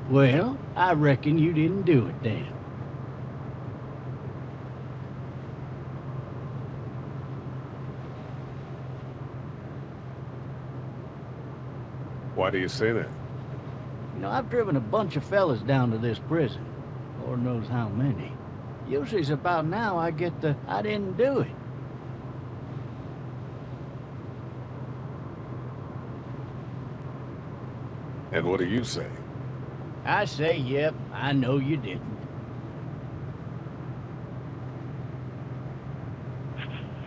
Well, I reckon you didn't do it then. Why do you say that? You know, I've driven a bunch of fellas down to this prison. Lord knows how many. Usually it's about now I get the, I didn't do it. And what do you say? I say, yep, I know you didn't.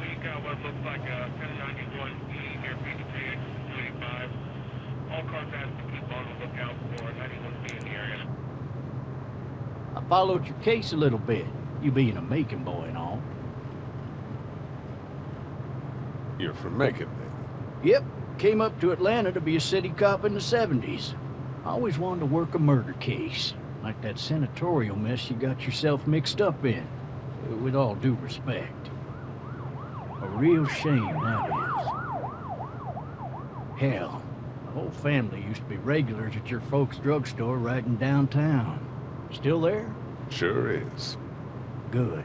We got what looks like a 1091E near PDK 285. All cars have to keep on the lookout for 91B in the area. I followed your case a little bit, you being a Macon boy and all. You're from Macon, then? Yep, came up to Atlanta to be a city cop in the 70s. I always wanted to work a murder case, like that senatorial mess you got yourself mixed up in, with all due respect. A real shame, that is. Hell, the whole family used to be regulars at your folks' drugstore right in downtown. Still there? Sure is. Good.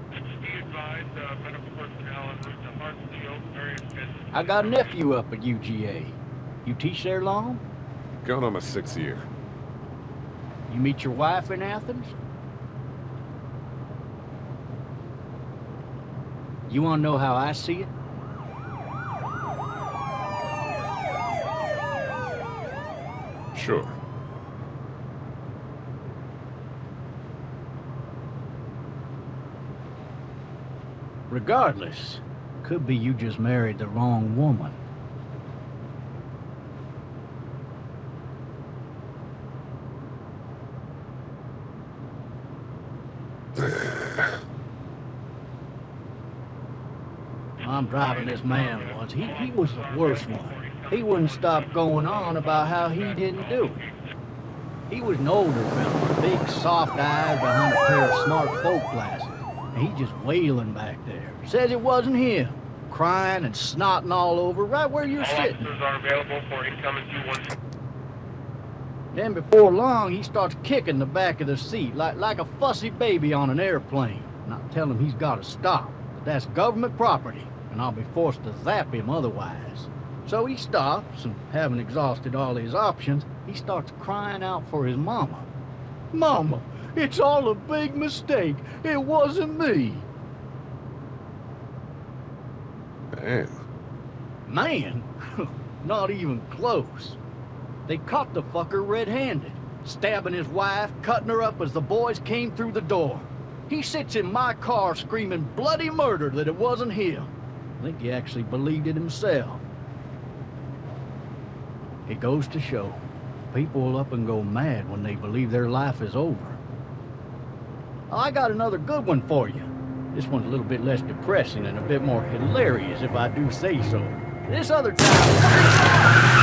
Be advised, medical personnel en route to Hartsfield, various business. I got a nephew up at UGA. You teach there long? Going on my 6th year. You meet your wife in Athens? You want to know how I see it? Sure. Regardless, could be you just married the wrong woman. I'm driving this man once. He was the worst one. He wouldn't stop going on about how he didn't do it. He was an older fella, big soft eyes behind a pair of smart folk glasses. And he just wailing back there. Says it wasn't him. Crying and snotting all over right where you're All sitting. officers are available for incoming 212. Then before long, he starts kicking the back of the seat like a fussy baby on an airplane. And I tell him he's got to stop, that that's government property, and I'll be forced to zap him otherwise. So he stops, and having exhausted all his options, he starts crying out for his mama. Mama, it's all a big mistake. It wasn't me. Man. Man, not even close. They caught the fucker red-handed, stabbing his wife, cutting her up as the boys came through the door. He sits in my car screaming bloody murder that it wasn't him. I think he actually believed it himself. It goes to show, people will up and go mad when they believe their life is over. I got another good one for you. This one's a little bit less depressing and a bit more hilarious, if I do say so. This other time...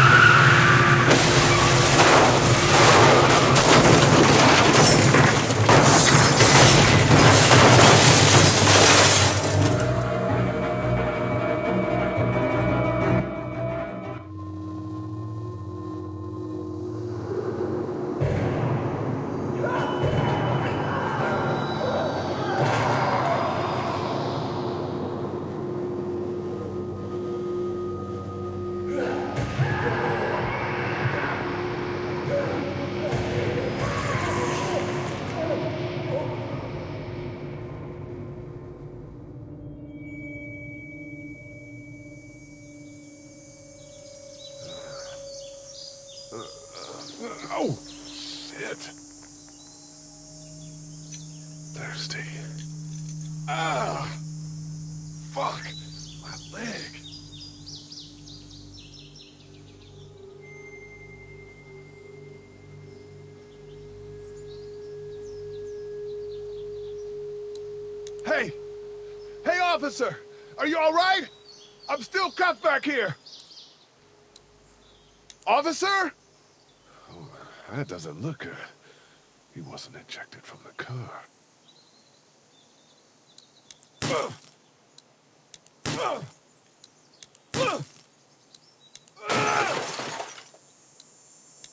Oh, shit. Thirsty. Ah! Fuck! My leg. Hey! Hey, officer! Are you all right? I'm still cuffed back here. Officer? Oh, that doesn't look good. He wasn't ejected from the car.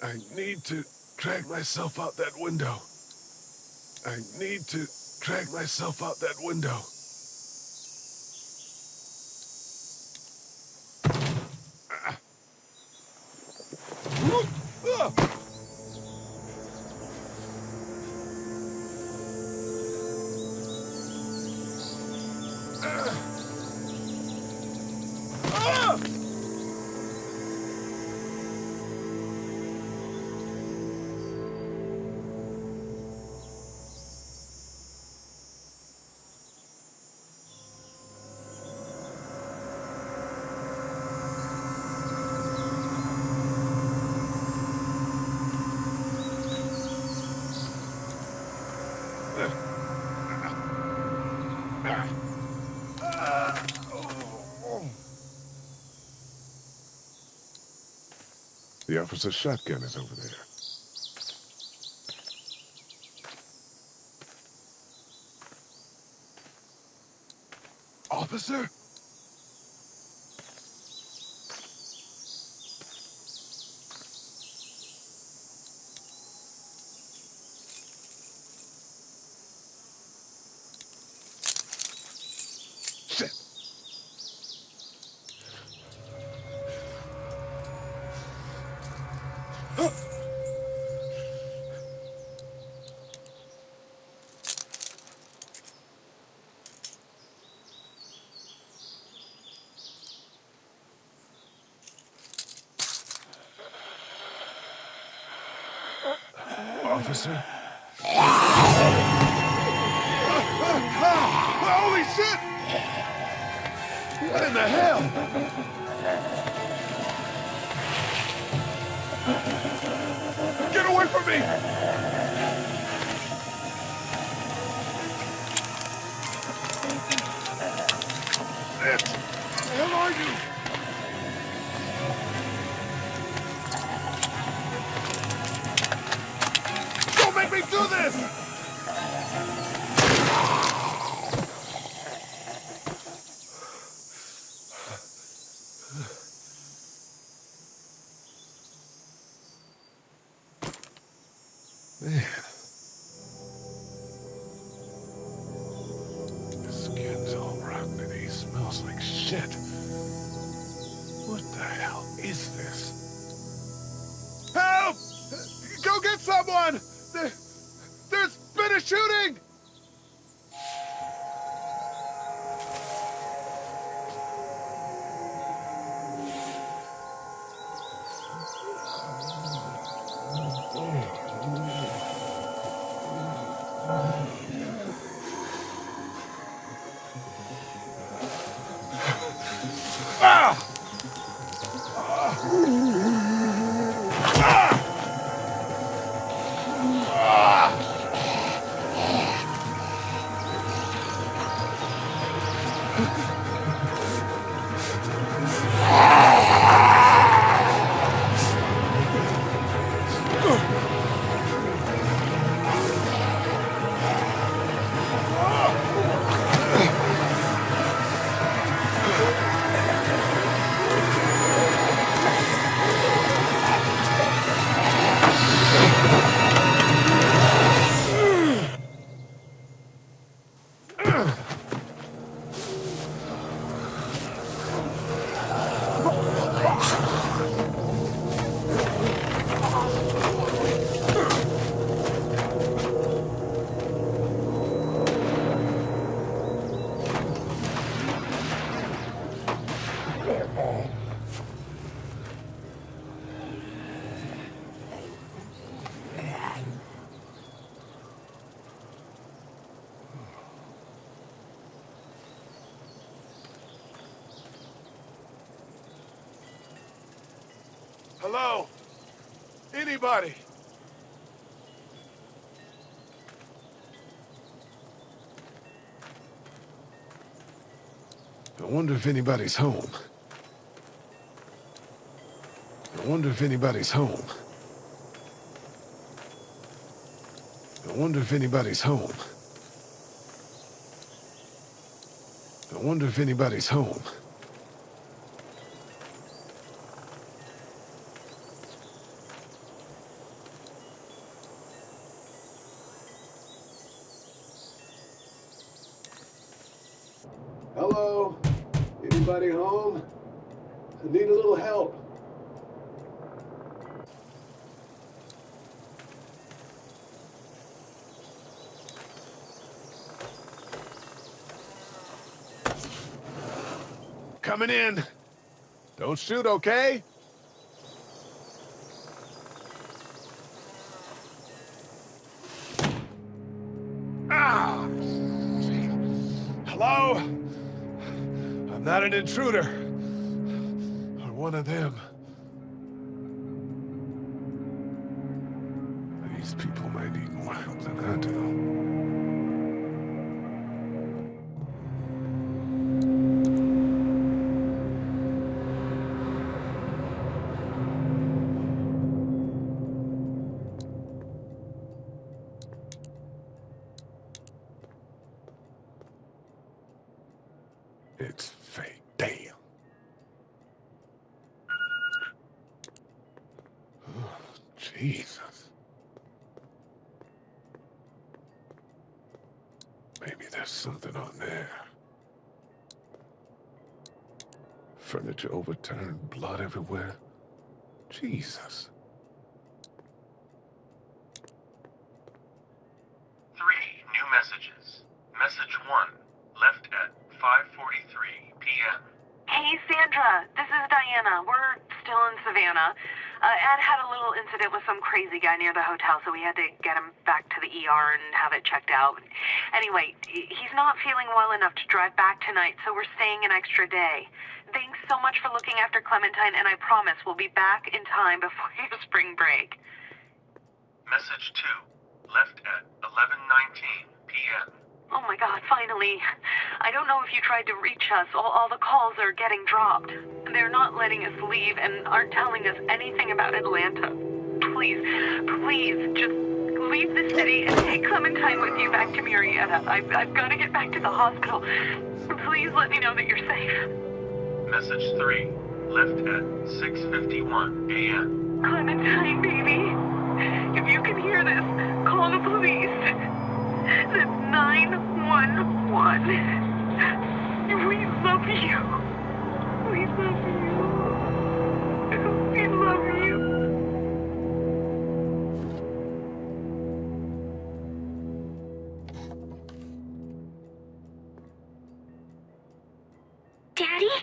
I need to drag myself out that window. I need to drag myself out that window. The officer's shotgun is over there. Officer? Shit. Officer? Holy shit! What in the hell? Get away from me! Shit! Where the hell are you? Don't make me do this! Man. His skin's all rotten and he smells like shit. What the hell is this? Help! Go get someone! There's been a shooting! Hello? Anybody? I wonder if anybody's home. I wonder if anybody's home. I wonder if anybody's home. I wonder if anybody's home. Anybody home? I need a little help. Coming in. Don't shoot, okay? Ah! Hello? I'm not an intruder. Or one of them. These people might need more help than I do. It's fake. Damn. Oh, Jesus. Maybe there's something on there. Furniture overturned, blood everywhere. Jesus. 3 new messages. Message 1, left at 5:43 p.m. Hey, Sandra. This is Diana. We're still in Savannah. Ed had a little incident with some crazy guy near the hotel, so we had to get him back to the ER and have it checked out. Anyway, he's not feeling well enough to drive back tonight, so we're staying an extra day. Thanks so much for looking after Clementine, and I promise we'll be back in time before your spring break. Message 2, left at 11:19 p.m. Oh my God, finally. I don't know if you tried to reach us. All the calls are getting dropped. They're not letting us leave and aren't telling us anything about Atlanta. Please, just leave the city and take Clementine with you back to Murrieta. I've got to get back to the hospital. Please let me know that you're safe. Message 3, left at 6:51 a.m. Clementine, baby. If you can hear this, call the police. That's 911. We love you. We love you. We love you. Daddy?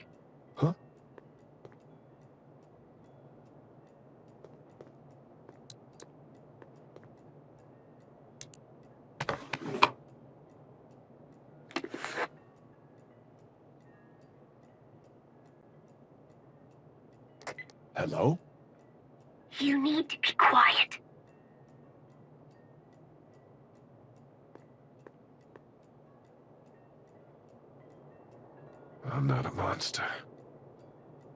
Huh? Hello? You need to be quiet. I'm not a monster.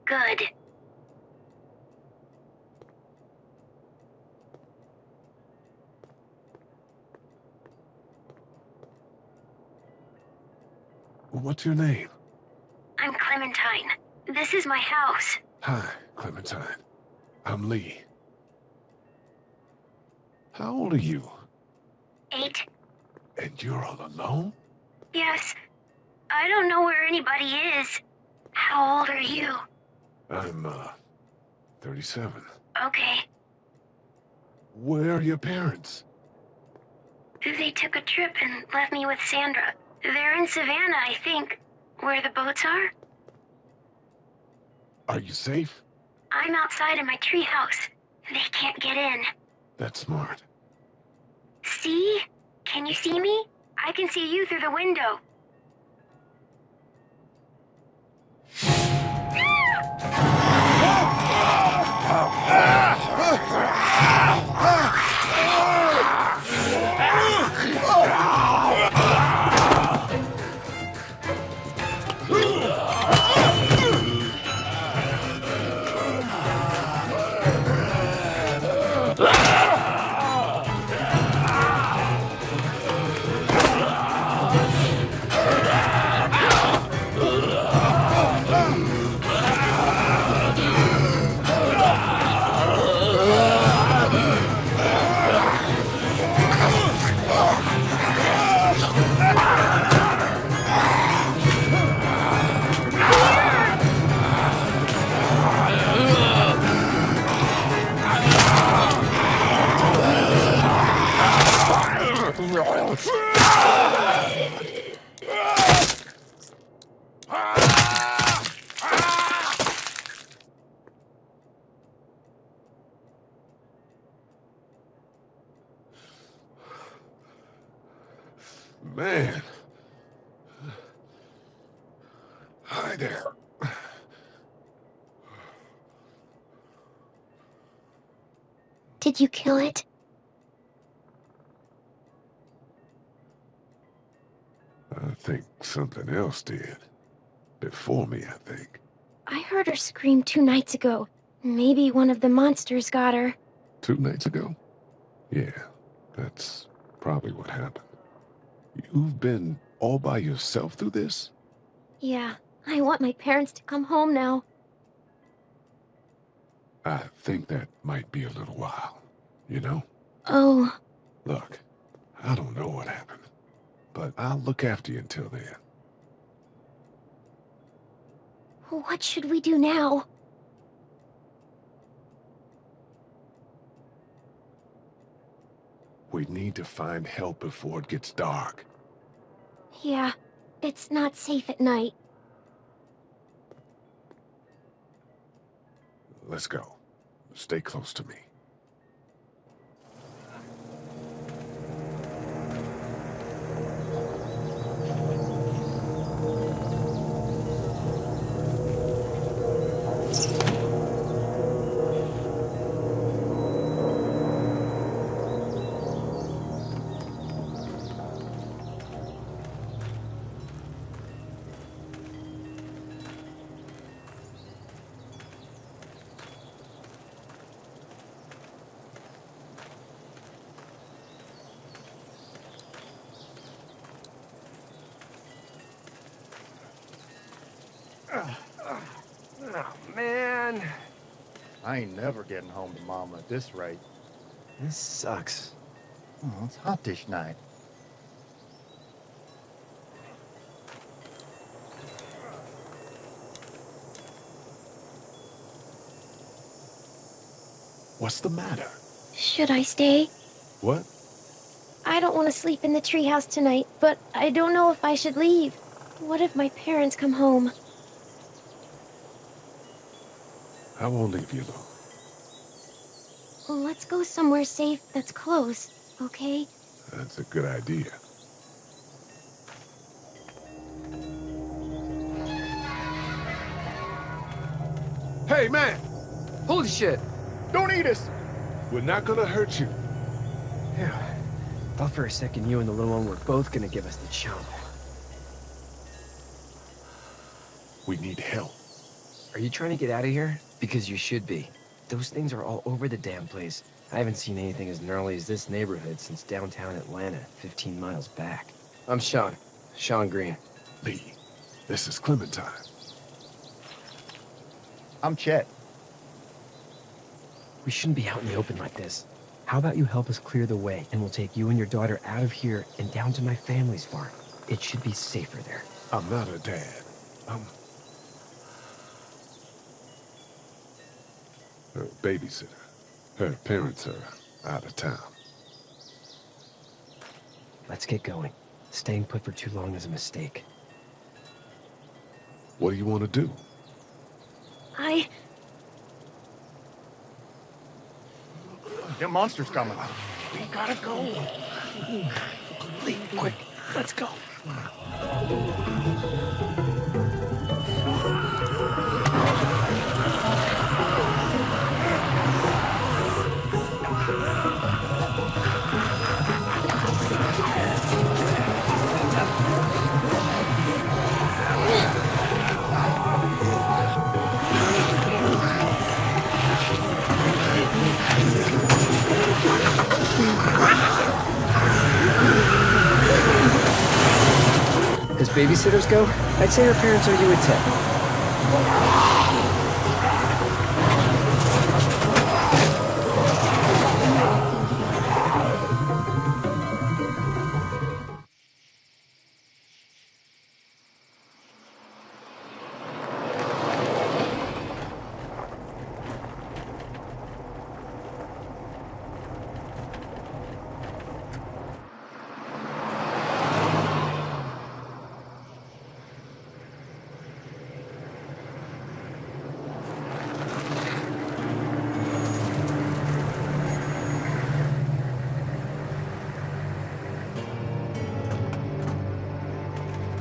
Good. What's your name? I'm Clementine. This is my house. Hi, Clementine. I'm Lee. How old are you? 8. And you're all alone? Yes. I don't know where anybody is. How old are you? I'm, 37. Okay. Where are your parents? They took a trip and left me with Sandra. They're in Savannah, I think. Where the boats are? Are you safe? I'm outside in my treehouse. They can't get in. That's smart. See? Can you see me? I can see you through the window. Man. Hi there. Did you kill it? I think something else did. Before me, I think. I heard her scream 2 nights ago. Maybe one of the monsters got her. 2 nights ago? Yeah, that's probably what happened. You've been all by yourself through this? Yeah, I want my parents to come home now. I think that might be a little while, you know? Oh. Look, I don't know what happened, but I'll look after you until then. What should we do now? We need to find help before it gets dark. Yeah, it's not safe at night. Let's go. Stay close to me. Oh, man. I ain't never getting home to Mama at this rate. This sucks. Oh, it's hot this night. What's the matter? Should I stay? What? I don't want to sleep in the treehouse tonight, but I don't know if I should leave. What if my parents come home? I won't leave you alone. Let's go somewhere safe that's close, okay? That's a good idea. Hey, man! Holy shit! Don't eat us! We're not gonna hurt you. Yeah. Thought for a second you and the little one were both gonna give us the chump. We need help. Are you trying to get out of here? Because you should be. Those things are all over the damn place. I haven't seen anything as gnarly as this neighborhood since downtown Atlanta, 15 miles back. I'm Sean. Sean Green. Lee, this is Clementine. I'm Chet. We shouldn't be out in the open like this. How about you help us clear the way, and we'll take you and your daughter out of here and down to my family's farm. It should be safer there. I'm not her dad. I'm her babysitter. Her parents are out of town. Let's get going. Staying put for too long is a mistake. What do you want to do? That monster's coming. We gotta go. Lee, quick, let's go. As babysitters go, I'd say her parents owe you a tip.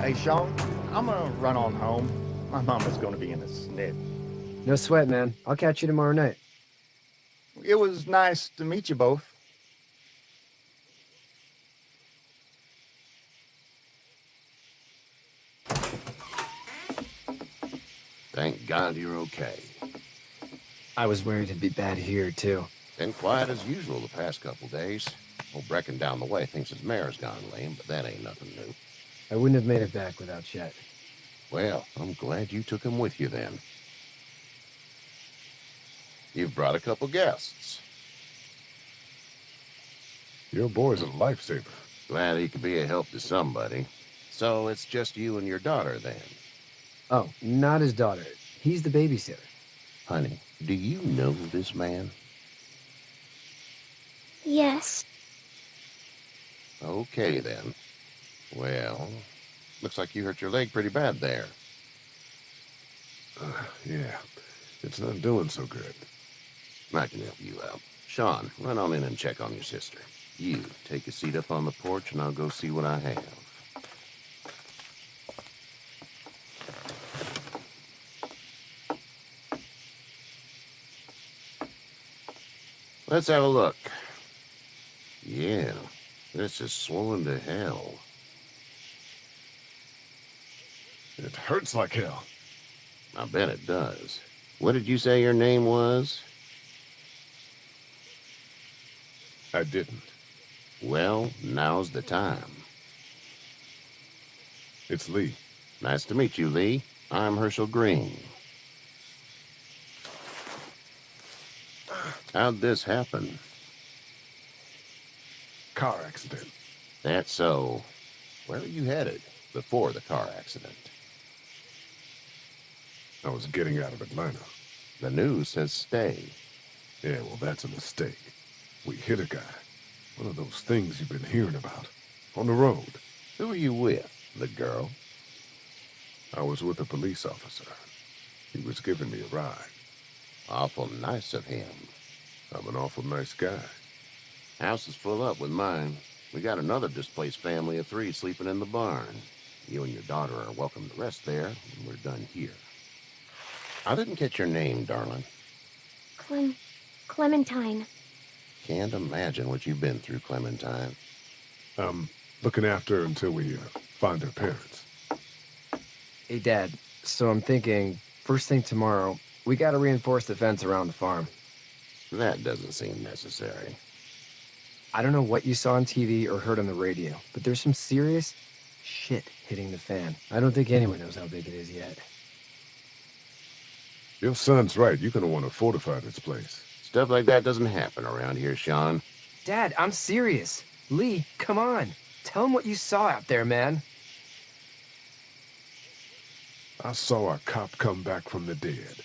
Hey, Sean, I'm gonna run on home. My mama's gonna be in a snit. No sweat, man. I'll catch you tomorrow night. It was nice to meet you both. Thank God you're okay. I was worried it'd be bad here, too. Been quiet as usual the past couple days. Old Brecken down the way thinks his mare's gone lame, but that ain't nothing new. I wouldn't have made it back without Chet. Well, I'm glad you took him with you then. You've brought a couple guests. Your boy's a lifesaver. Glad he could be a help to somebody. So it's just you and your daughter then? Oh, not his daughter. He's the babysitter. Honey, do you know this man? Yes. Okay then. Well, looks like you hurt your leg pretty bad there. Yeah, it's not doing so good. I can help you out. Sean, run on in and check on your sister. You, take a seat up on the porch and I'll go see what I have. Let's have a look. Yeah, this is swollen to hell. It hurts like hell. I bet it does. What did you say your name was? I didn't. Well, now's the time. It's Lee. Nice to meet you, Lee. I'm Herschel Green. How'd this happen? Car accident. That's so. Where were you headed before the car accident? I was getting out of Atlanta. The news says stay. Yeah, well, that's a mistake. We hit a guy. One of those things you've been hearing about. On the road. Who were you with? The girl? I was with a police officer. He was giving me a ride. Awful nice of him. I'm an awful nice guy. House is full up with mine. We got another displaced family of 3 sleeping in the barn. You and your daughter are welcome to rest there, and we're done here. I didn't catch your name, darling. Clementine. Can't imagine what you've been through, Clementine. Looking after her until we find her parents. Hey, Dad. So I'm thinking, first thing tomorrow, we gotta reinforce the fence around the farm. That doesn't seem necessary. I don't know what you saw on TV or heard on the radio, but there's some serious shit hitting the fan. I don't think anyone knows how big it is yet. Your son's right. You're gonna want to fortify this place. Stuff like that doesn't happen around here, Sean. Dad, I'm serious. Lee, come on. Tell him what you saw out there, man. I saw a cop come back from the dead.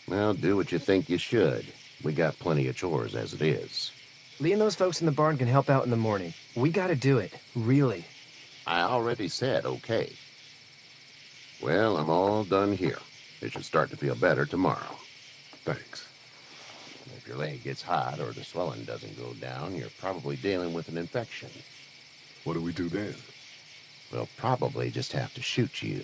Well, do what you think you should. We got plenty of chores as it is. Lee and those folks in the barn can help out in the morning. We gotta do it. Really. I already said okay. Well, I'm all done here. It should start to feel better tomorrow. Thanks. If your leg gets hot or the swelling doesn't go down, you're probably dealing with an infection. What do we do then? We'll probably just have to shoot you.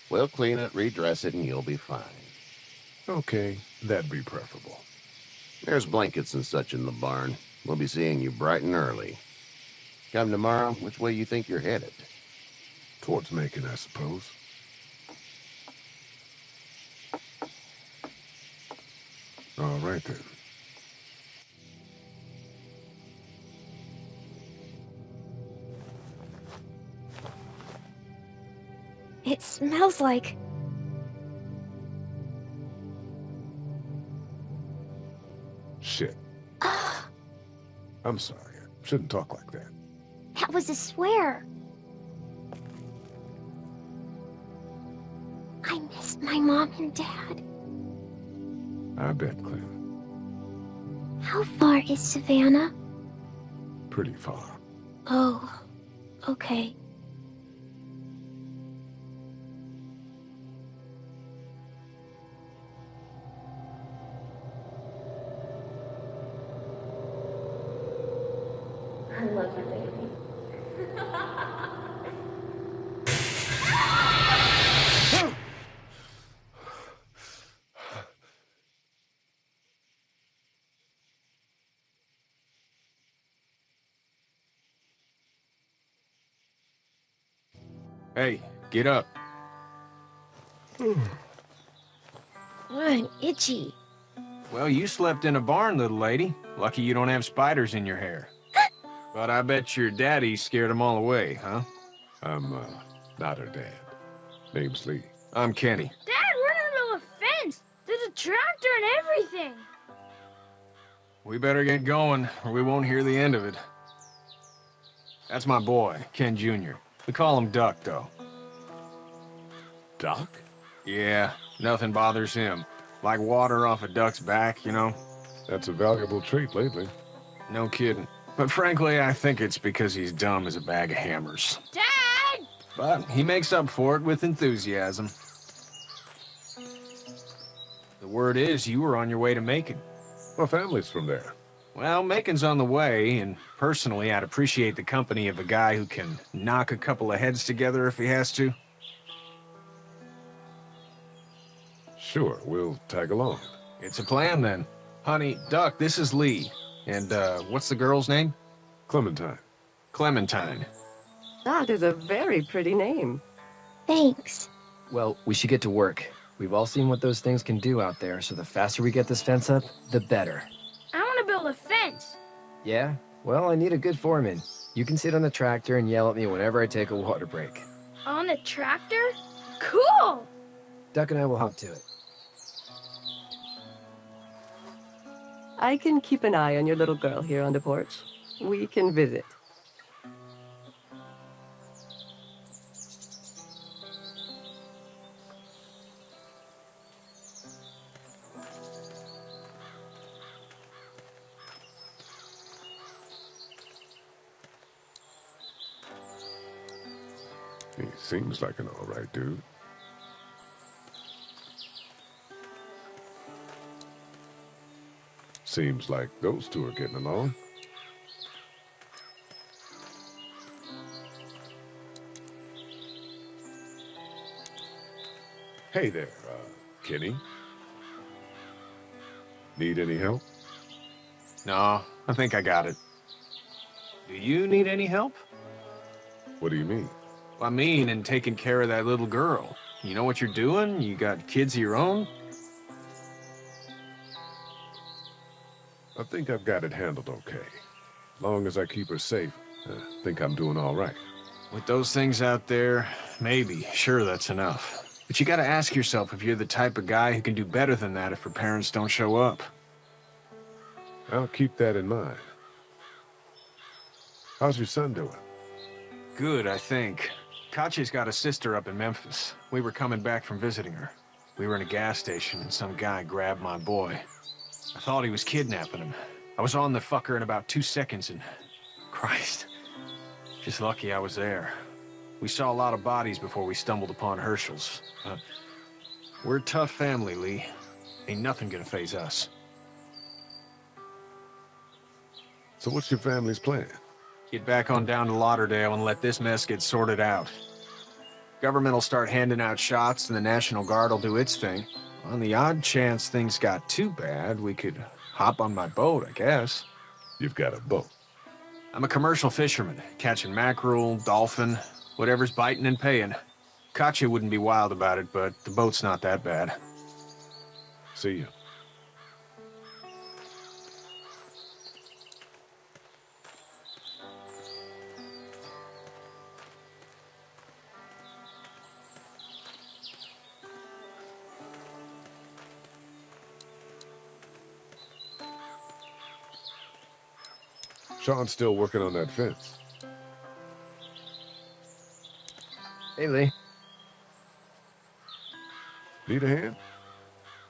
We'll clean it, redress it, and you'll be fine. Okay, that'd be preferable. There's blankets and such in the barn. We'll be seeing you bright and early. Come tomorrow, which way you think you're headed? Towards Macon, I suppose. All right, then. It smells like... Shit. I'm sorry. I shouldn't talk like that. That was a swear. I miss my mom and dad. I bet, Clem. How far is Savannah? Pretty far. Oh, okay. I love you, baby. Hey, get up. I'm itchy. Well, you slept in a barn, little lady. Lucky you don't have spiders in your hair. But I bet your daddy scared them all away, huh? I'm, not her dad. Name's Lee. I'm Kenny. Dad, we're in the middle of a fence. There's a tractor and everything. We better get going, or we won't hear the end of it. That's my boy, Ken Jr. We call him Duck, though. Doc? Yeah, nothing bothers him. Like water off a duck's back, you know? That's a valuable trait lately. No kidding. But frankly, I think it's because he's dumb as a bag of hammers. Dad! But he makes up for it with enthusiasm. The word is you were on your way to Macon. My family's from there. Well, Macon's on the way, and personally, I'd appreciate the company of a guy who can knock a couple of heads together if he has to. Sure, we'll tag along. It's a plan, then. Honey, Duck, this is Lee. And, what's the girl's name? Clementine. Clementine. That is a very pretty name. Thanks. Well, we should get to work. We've all seen what those things can do out there, so the faster we get this fence up, the better. I want to build a fence. Yeah? Well, I need a good foreman. You can sit on the tractor and yell at me whenever I take a water break. On the tractor? Cool! Duck and I will hop to it. I can keep an eye on your little girl here on the porch. We can visit. He seems like an all right dude. Seems like those two are getting along. Hey there, Kenny. Need any help? No, I think I got it. Do you need any help? What do you mean? I mean, in taking care of that little girl. You know what you're doing? You got kids of your own? I think I've got it handled okay. Long as I keep her safe, I think I'm doing all right. With those things out there, maybe. Sure, that's enough. But you gotta ask yourself if you're the type of guy who can do better than that if her parents don't show up. I'll keep that in mind. How's your son doing? Good, I think. Katya's got a sister up in Memphis. We were coming back from visiting her. We were in a gas station and some guy grabbed my boy. I thought he was kidnapping him. I was on the fucker in about 2 seconds and... Christ. Just lucky I was there. We saw a lot of bodies before we stumbled upon Herschel's. We're a tough family, Lee. Ain't nothing gonna faze us. So what's your family's plan? Get back on down to Lauderdale and let this mess get sorted out. Government will start handing out shots and the National Guard will do its thing. On the odd chance things got too bad, we could hop on my boat, I guess. You've got a boat. I'm a commercial fisherman, catching mackerel, dolphin, whatever's biting and paying. Katya wouldn't be wild about it, but the boat's not that bad. See you. Sean's still working on that fence. Hey, Lee. Need a hand?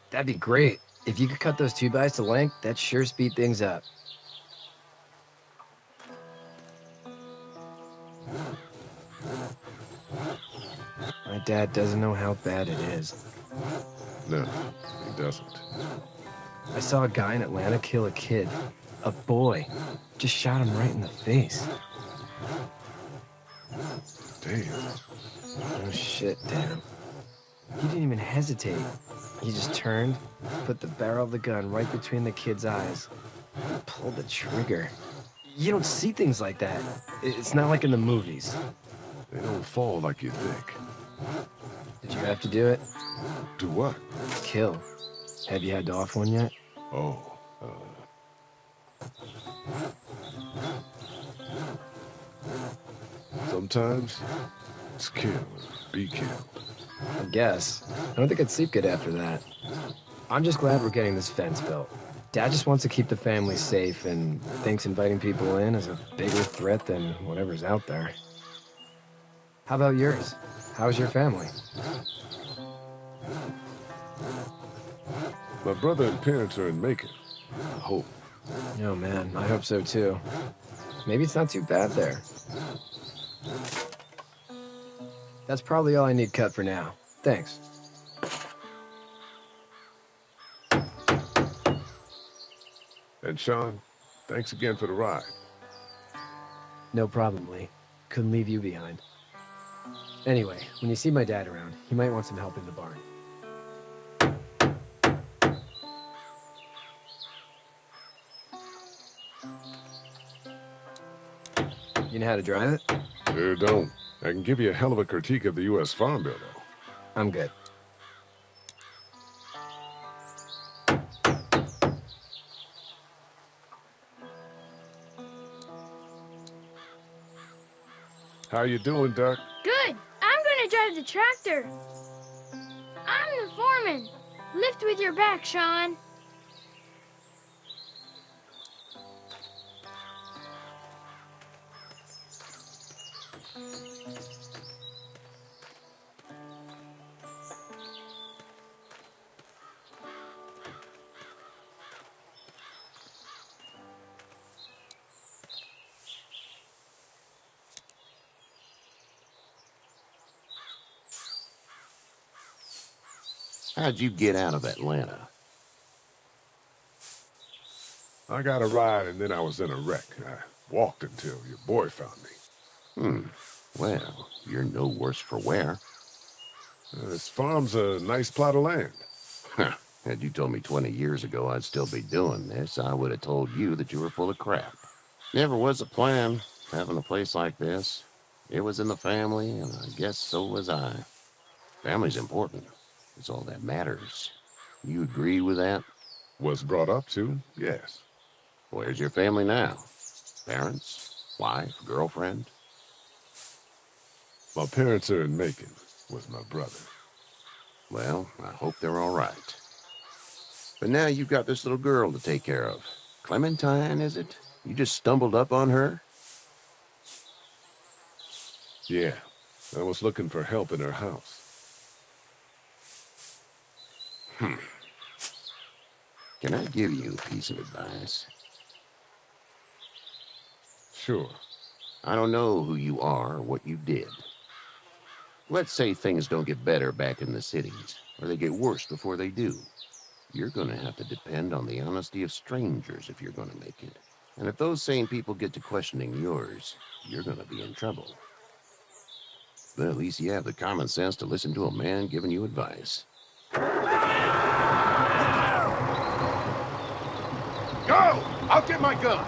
That'd be great. If you could cut those 2x to length, that'd sure speed things up. My dad doesn't know how bad it is. No, he doesn't. I saw a guy in Atlanta kill a kid. A boy. Just shot him right in the face. Damn. Oh shit, damn. He didn't even hesitate. He just turned, put the barrel of the gun right between the kid's eyes, and pulled the trigger. You don't see things like that. It's not like in the movies. They don't fall like you think. Did you have to do it? Do what? Kill. Have you had off one yet? Oh, sometimes it's kill or be killed. I guess. I don't think I'd sleep good after that. I'm just glad we're getting this fence built. Dad just wants to keep the family safe and thinks inviting people in is a bigger threat than whatever's out there. How about yours? How's your family? My brother and parents are in Macon. I hope. Oh man, I hope so too. Maybe it's not too bad there. That's probably all I need cut for now. Thanks. And Sean, thanks again for the ride. No problem, Lee. Couldn't leave you behind. Anyway, when you see my dad around, he might want some help in the barn. You know how to drive it? Sure don't. I can give you a hell of a critique of the U.S. Farm Bill, though. I'm good. How you doing, Duck? Good. I'm gonna drive the tractor. I'm the foreman. Lift with your back, Sean. How'd you get out of Atlanta? I got a ride and then I was in a wreck. I walked until your boy found me. Well, you're no worse for wear. This farm's a nice plot of land. Had you told me 20 years ago I'd still be doing this, I would have told you that you were full of crap. Never was a plan, having a place like this. It was in the family, and I guess so was I. Family's important. It's all that matters. You agree with that? Was brought up to, yes. Where's your family now? Parents? Wife? Girlfriend? My parents are in Macon with my brother. Well, I hope they're all right. But now you've got this little girl to take care of. Clementine, is it? You just stumbled up on her? Yeah, I was looking for help in her house. Can I give you a piece of advice? Sure. I don't know who you are or what you did. Let's say things don't get better back in the cities, or they get worse before they do. You're gonna have to depend on the honesty of strangers if you're gonna make it. And if those same people get to questioning yours, you're gonna be in trouble. But at least you have the common sense to listen to a man giving you advice. Go! I'll get my gun!